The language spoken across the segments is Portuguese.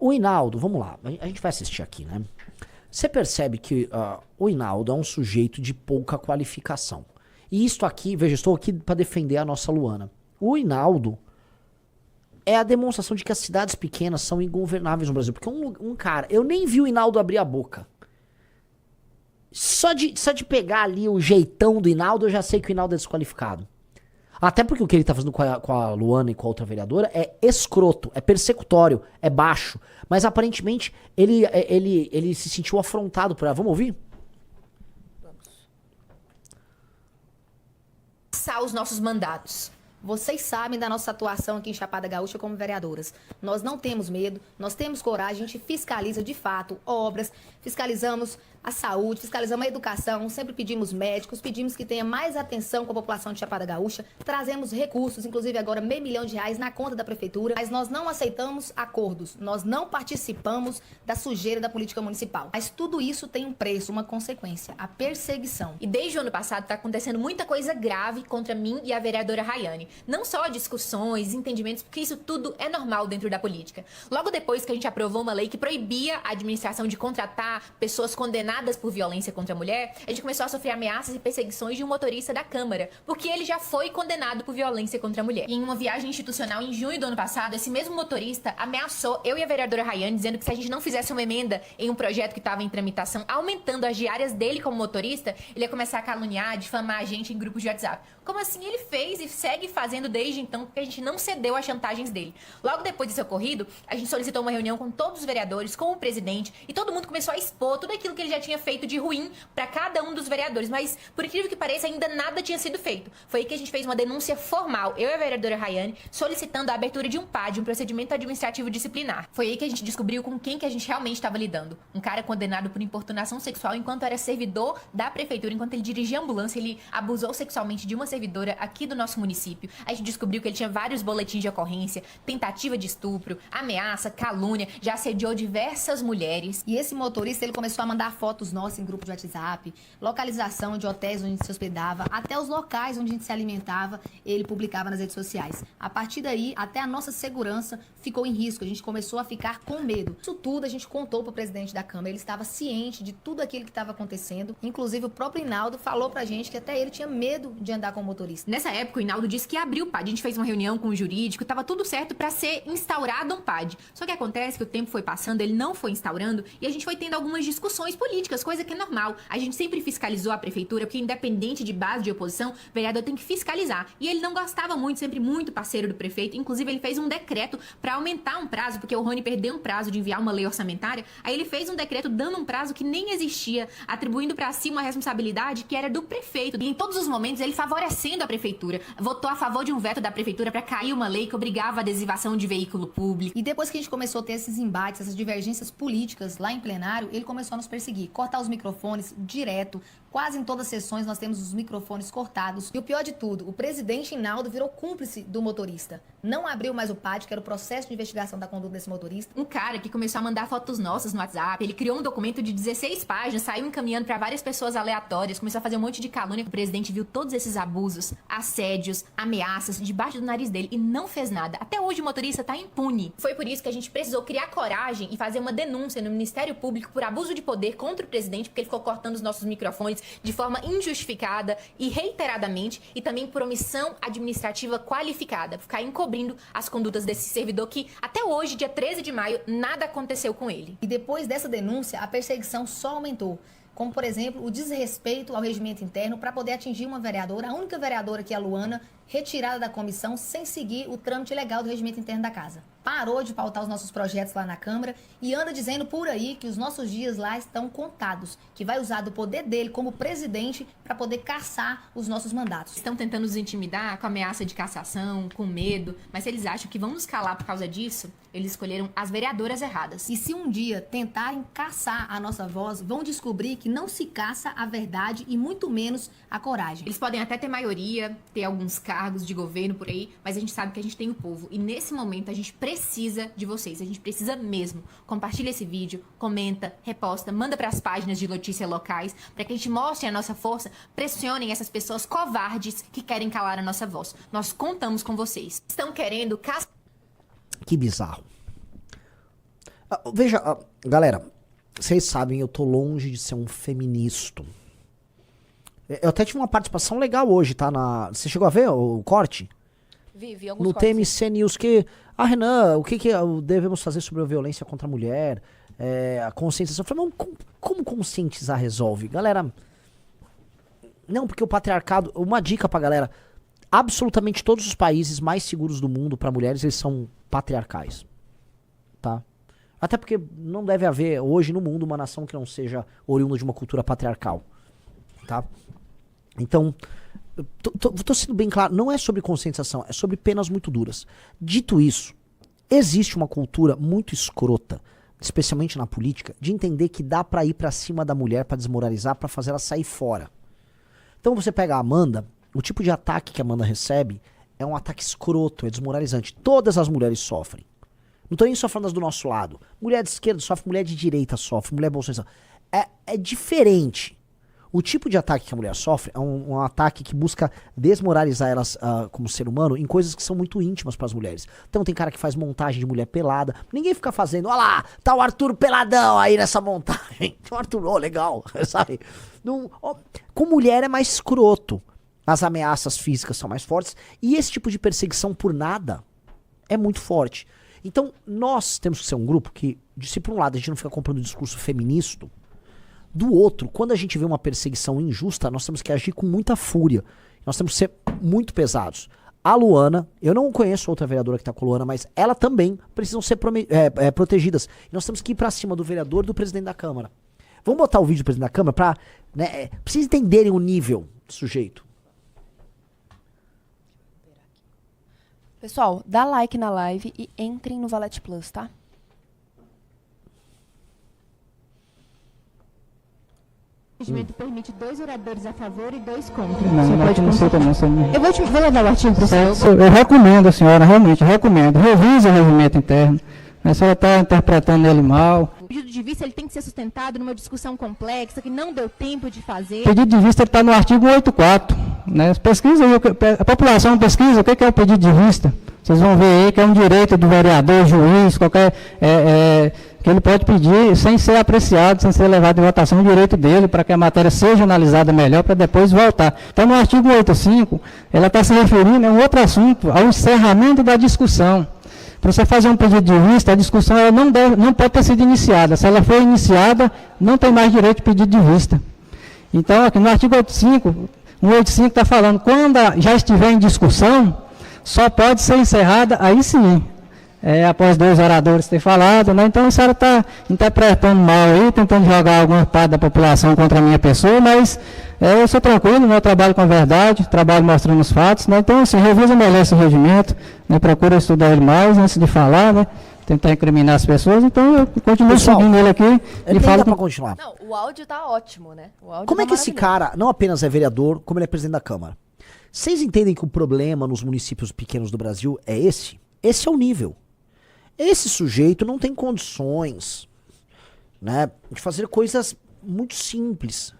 O Hinaldo, vamos lá, a gente vai assistir aqui, né? Você percebe que o Hinaldo é um sujeito de pouca qualificação. E isto aqui, veja, estou aqui para defender a nossa Luana. O Hinaldo é a demonstração de que as cidades pequenas são ingovernáveis no Brasil. Porque um cara, eu nem vi o Hinaldo abrir a boca. Só de pegar ali o jeitão do Hinaldo, eu já sei que o Hinaldo é desqualificado. Até porque o que ele tá fazendo com a Luana e com a outra vereadora é escroto, é persecutório, é baixo. Mas aparentemente ele se sentiu afrontado por ela. Vamos ouvir? Passar os nossos mandatos. Vocês sabem da nossa atuação aqui em Chapada Gaúcha como vereadoras. Nós não temos medo, nós temos coragem, a gente fiscaliza de fato obras, fiscalizamos a saúde, fiscalizamos a educação, sempre pedimos médicos, pedimos que tenha mais atenção com a população de Chapada Gaúcha, trazemos recursos, inclusive agora R$500 mil na conta da prefeitura, mas nós não aceitamos acordos, nós não participamos da sujeira da política municipal. Mas tudo isso tem um preço, uma consequência, a perseguição. E desde o ano passado está acontecendo muita coisa grave contra mim e a vereadora Rayane. Não só discussões, entendimentos, porque isso tudo é normal dentro da política. Logo depois que a gente aprovou uma lei que proibia a administração de contratar pessoas condenadas por violência contra a mulher, a gente começou a sofrer ameaças e perseguições de um motorista da Câmara, porque ele já foi condenado por violência contra a mulher. E em uma viagem institucional em junho do ano passado, esse mesmo motorista ameaçou eu e a vereadora Rayane, dizendo que se a gente não fizesse uma emenda em um projeto que estava em tramitação, aumentando as diárias dele como motorista, ele ia começar a caluniar, difamar a gente em grupos de WhatsApp. Como assim ele fez e segue fazendo desde então, porque a gente não cedeu às chantagens dele. Logo depois desse ocorrido, a gente solicitou uma reunião com todos os vereadores, com o presidente, e todo mundo começou a expor tudo aquilo que ele já tinha feito de ruim para cada um dos vereadores. Mas, por incrível que pareça, ainda nada tinha sido feito. Foi aí que a gente fez uma denúncia formal, eu e a vereadora Rayane, solicitando a abertura de um PAD, um procedimento administrativo disciplinar. Foi aí que a gente descobriu com quem que a gente realmente estava lidando. Um cara condenado por importunação sexual enquanto era servidor da prefeitura, enquanto ele dirigia a ambulância, ele abusou sexualmente de uma servidora aqui do nosso município. A gente descobriu que ele tinha vários boletins de ocorrência, tentativa de estupro, ameaça, calúnia, já assediou diversas mulheres. E esse motorista, ele começou a mandar fotos nossas em grupo de WhatsApp, localização de hotéis onde a gente se hospedava, até os locais onde a gente se alimentava, ele publicava nas redes sociais. A partir daí, até a nossa segurança ficou em risco, a gente começou a ficar com medo. Isso tudo a gente contou pro presidente da Câmara, ele estava ciente de tudo aquilo que estava acontecendo, inclusive o próprio Hinaldo falou pra gente que até ele tinha medo de andar com o motorista. Nessa época, o Hinaldo disse que abriu o PAD, a gente fez uma reunião com o jurídico, tava tudo certo pra ser instaurado um PAD. Só que acontece que o tempo foi passando, ele não foi instaurando, e a gente foi tendo algumas discussões políticas, coisa que é normal. A gente sempre fiscalizou a prefeitura, porque independente de base de oposição, o vereador tem que fiscalizar. E ele não gostava muito, sempre muito parceiro do prefeito, inclusive ele fez um decreto pra aumentar um prazo, porque o Rony perdeu um prazo de enviar uma lei orçamentária, aí ele fez um decreto dando um prazo que nem existia, atribuindo pra si uma responsabilidade que era do prefeito. E em todos os momentos ele favorecendo a prefeitura, votou a favor de um veto da prefeitura pra cair uma lei que obrigava a adesivação de veículo público. E depois que a gente começou a ter esses embates, essas divergências políticas lá em plenário, ele começou a nos perseguir, cortar os microfones direto. Quase em todas as sessões nós temos os microfones cortados. E o pior de tudo, o presidente Hinaldo virou cúmplice do motorista. Não abriu mais o PAD, que era o processo de investigação da conduta desse motorista. Um cara que começou a mandar fotos nossas no WhatsApp, ele criou um documento de 16 páginas, saiu encaminhando para várias pessoas aleatórias, começou a fazer um monte de calúnia. O presidente viu todos esses abusos, assédios, ameaças debaixo do nariz dele e não fez nada. Até hoje o motorista tá impune. Foi por isso que a gente precisou criar coragem e fazer uma denúncia no Ministério Público por abuso de poder contra o presidente, porque ele ficou cortando os nossos microfones de forma injustificada e reiteradamente, e também por omissão administrativa qualificada, ficar encobrindo as condutas desse servidor que até hoje, dia 13 de maio, nada aconteceu com ele. E depois dessa denúncia, a perseguição só aumentou. Como, por exemplo, o desrespeito ao regimento interno para poder atingir uma vereadora, a única vereadora que é a Luana, retirada da comissão sem seguir o trâmite legal do regimento interno da casa. Parou de pautar os nossos projetos lá na Câmara e anda dizendo por aí que os nossos dias lá estão contados, que vai usar do poder dele como presidente para poder caçar os nossos mandatos. Estão tentando nos intimidar com ameaça de cassação, com medo, mas se eles acham que vão nos calar por causa disso, eles escolheram as vereadoras erradas. E se um dia tentarem caçar a nossa voz, vão descobrir que não se caça a verdade e muito menos a coragem. Eles podem até ter maioria, ter alguns cargos de governo por aí, mas a gente sabe que a gente tem o povo. E nesse momento a gente precisa de vocês, a gente precisa mesmo. Compartilha esse vídeo, comenta, reposta, manda para as páginas de notícia locais, para que a gente mostre a nossa força, pressionem essas pessoas covardes que querem calar a nossa voz. Nós contamos com vocês. Estão querendo Que bizarro. Veja, galera, vocês sabem, eu tô longe de ser um feminista. Eu até tive uma participação legal hoje, tá? Você chegou a ver o corte? Vi alguns No cortes. TMC News, que... Renan, o que devemos fazer sobre a violência contra a mulher? A conscientização. Eu falei, mas como conscientizar resolve? Galera, não, porque o patriarcado... Uma dica pra galera. Absolutamente todos os países mais seguros do mundo pra mulheres, eles são patriarcais. Tá? Até porque não deve haver hoje no mundo uma nação que não seja oriunda de uma cultura patriarcal. Tá? Então, tô sendo bem claro, não é sobre conscientização, é sobre penas muito duras. Dito isso, existe uma cultura muito escrota, especialmente na política, de entender que dá pra ir pra cima da mulher, pra desmoralizar, pra fazer ela sair fora. Então você pega a Amanda, o tipo de ataque que a Amanda recebe é um ataque escroto, é desmoralizante. Todas as mulheres sofrem. Não tô nem só falando das do nosso lado. Mulher de esquerda sofre, mulher de direita sofre, mulher bolsonarista. É diferente. O tipo de ataque que a mulher sofre é um ataque que busca desmoralizar elas como ser humano em coisas que são muito íntimas para as mulheres. Então tem cara que faz montagem de mulher pelada. Ninguém fica fazendo, olha lá, tá o Arthur peladão aí nessa montagem. O Arthur, legal, sabe? Com mulher é mais escroto. As ameaças físicas são mais fortes. E esse tipo de perseguição por nada é muito forte. Então nós temos que ser um grupo que, se por um lado a gente não fica comprando o discurso feminista, do outro, quando a gente vê uma perseguição injusta, nós temos que agir com muita fúria. Nós temos que ser muito pesados. A Luana, eu não conheço outra vereadora que tá com a Luana, mas ela também precisam ser protegidas. E nós temos que ir pra cima do vereador e do presidente da Câmara. Vamos botar o vídeo do presidente da Câmara pra vocês entenderem o nível do sujeito. Pessoal, dá like na live e entrem no Valete Plus, tá? O regimento permite 2 oradores a favor e 2 contra. Não, aqui não sei também. Eu vou levar o artigo para o senhor. Eu recomendo a senhora, realmente, recomendo. Revise o regimento interno. A senhora está interpretando ele mal. O pedido de vista ele tem que ser sustentado numa discussão complexa que não deu tempo de fazer. O pedido de vista está no artigo 184. Né? Pesquisa aí, a população pesquisa o que é o pedido de vista. Vocês vão ver aí que é um direito do vereador, juiz, qualquer... que ele pode pedir sem ser apreciado, sem ser levado em votação, o direito dele para que a matéria seja analisada melhor para depois voltar. Então, no artigo 185, ela está se referindo a um outro assunto, ao encerramento da discussão. Para você fazer um pedido de vista, a discussão ela não pode ter sido iniciada. Se ela for iniciada, não tem mais direito de pedido de vista. Então, aqui no artigo 185 está falando, quando já estiver em discussão, só pode ser encerrada, aí sim. Após 2 oradores ter falado, né? Então a senhora está interpretando mal aí, tentando jogar alguma parte da população contra a minha pessoa, mas eu sou tranquilo, né? Eu trabalho com a verdade, trabalho mostrando os fatos, né? Então, assim, revisa melhor esse regimento, né? Procura estudar ele mais antes de falar, né? Tentar incriminar as pessoas, então eu continuo seguindo ele aqui e falo pra continuar. Não, o áudio tá ótimo, né? O áudio Como é tá que esse cara não apenas é vereador, como ele é presidente da Câmara? Vocês entendem que o problema nos municípios pequenos do Brasil é esse? Esse é o nível. Esse sujeito não tem condições, né, de fazer coisas muito simples.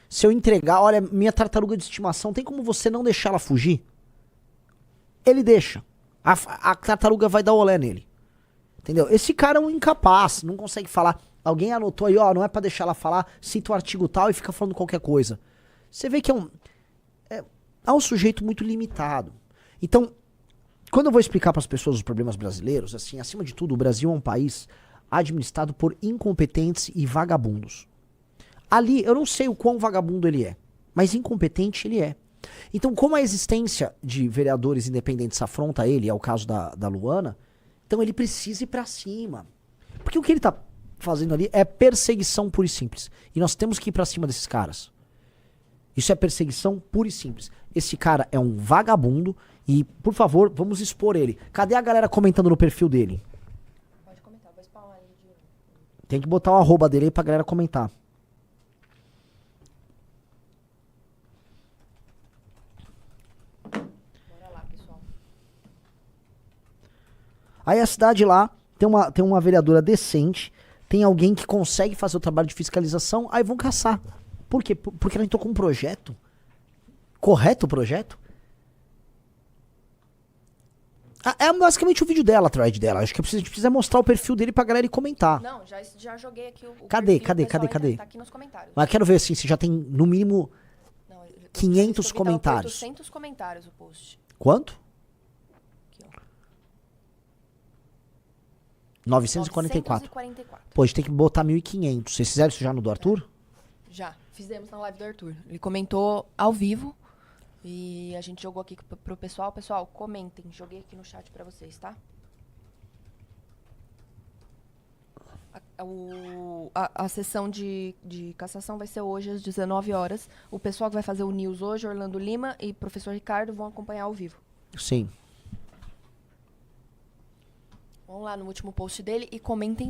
Se eu entregar, olha, minha tartaruga de estimação, tem como você não deixar ela fugir? Ele deixa. A tartaruga vai dar olé nele. Entendeu? Esse cara é um incapaz, não consegue falar. Alguém anotou aí, não é pra deixar ela falar, cita o artigo tal e fica falando qualquer coisa. Você vê que é um sujeito muito limitado. Então, quando eu vou explicar para as pessoas os problemas brasileiros, assim, acima de tudo, o Brasil é um país administrado por incompetentes e vagabundos. Ali, eu não sei o quão vagabundo ele é, mas incompetente ele é. Então, como a existência de vereadores independentes afronta ele, é o caso da Luana, então ele precisa ir para cima. Porque o que ele tá fazendo ali é perseguição pura e simples. E nós temos que ir para cima desses caras. Isso é perseguição pura e simples. Esse cara é um vagabundo e, por favor, vamos expor ele. Cadê a galera comentando no perfil dele? Pode comentar, vou spamar ele de... Tem que botar o arroba dele aí pra galera comentar. Bora lá, pessoal. Aí a cidade lá tem uma vereadora decente, tem alguém que consegue fazer o trabalho de fiscalização, aí vão caçar. Por quê? Porque ela entrou com um projeto. Correto o projeto? É basicamente o vídeo dela, a thread dela. Acho que a gente precisa mostrar o perfil dele pra galera ir comentar. Não, já joguei aqui o Cadê? perfil, Cadê? pessoal, Cadê? Tá aqui nos comentários. Mas quero ver assim, se já tem no mínimo Não, 500 tá com comentários. 800 comentários o post. Quanto? Aqui, ó. 944. 944. Pô, a gente tem que botar 1.500. Vocês fizeram isso já no do Arthur? Já, fizemos na live do Arthur. Ele comentou ao vivo e a gente jogou aqui pro pessoal. Pessoal, comentem. Joguei aqui no chat pra vocês, tá? A sessão de cassação vai ser hoje às 19 horas. O pessoal que vai fazer o news hoje, Orlando Lima e professor Ricardo, vão acompanhar ao vivo. Sim. Vão lá no último post dele e comentem